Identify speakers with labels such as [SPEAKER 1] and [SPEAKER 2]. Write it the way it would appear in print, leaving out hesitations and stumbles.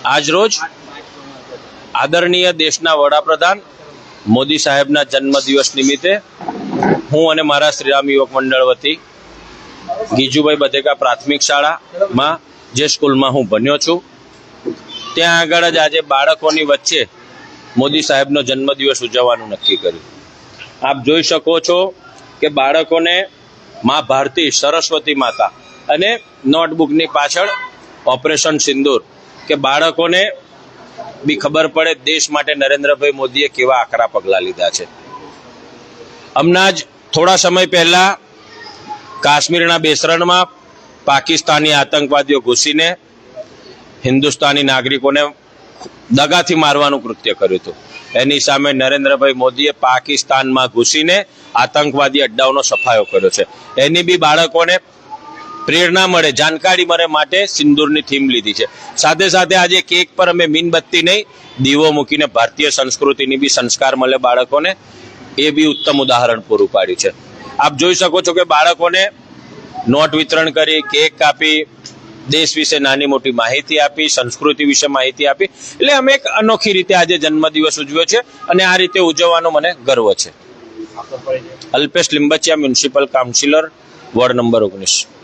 [SPEAKER 1] આજરોજ આદરણીય દેશના વડાપ્રધાન મોદી સાહેબના જન્મદિવસ નિમિત્તે હું અને મારા શ્રીરામ યુવક મંડળ વતી ગીજુભાઈ બધેકા પ્રાથમિક શાળામાં જે સ્કૂલમાં હું ભણ્યો છું ત્યાં આગળ જ આજે બાળકોની વચ્ચે મોદી સાહેબનો જન્મદિવસ ઉજવવાનું નક્કી કર્યું. આપ જોઈ શકો છો કે બાળકોને મા ભારતી સરસ્વતી માતા અને નોટબુકની પાછળ ઓપરેશન સિંદૂર કે બાળકોને બી ખબર પડે દેશ માટે નરેન્દ્રભાઈ મોદીએ કેવા આકરા પગલાં લીધા છે. હમણાં જ થોડા સમય પહેલા કાશ્મીરના બેસરણમાં પાકિસ્તાની આતંકવાદીઓ ઘૂસીને હિન્દુસ્તાની નાગરિકોને દગાથી મારવાનું કૃત્ય કર્યું હતું. એની સામે નરેન્દ્રભાઈ મોદીએ પાકિસ્તાનમાં ઘૂસીને આતંકવાદી અડ્ડાઓનો સફાયો કર્યો છે. એની બી બાળકોને પ્રેરણા મળે, જાણકારી મળે માટે સિંદૂરની થીમ લીધી છે. સાથે સાથે આજે કેક પર અમે મીણબત્તી નહીં દીવો મૂકીને ભારતીય સંસ્કૃતિની બી સંસ્કાર મળે બાળકોને, એ બી ઉત્તમ ઉદાહરણ પૂરું પાડ્યું છે. આપ જોઈ શકો છો કે બાળકોને નોટ વિતરણ કરી, કેક કાપી, દેશ વિશે નાની મોટી માહિતી આપી, સંસ્કૃતિ વિશે માહિતી આપી. એટલે અમે એક અનોખી રીતે આજે જન્મદિવસ ઉજવ્યો છે અને આ રીતે ઉજવવાનો મને ગર્વ છે. Alpesh Limbachiya, municipal councillor, ward number 19.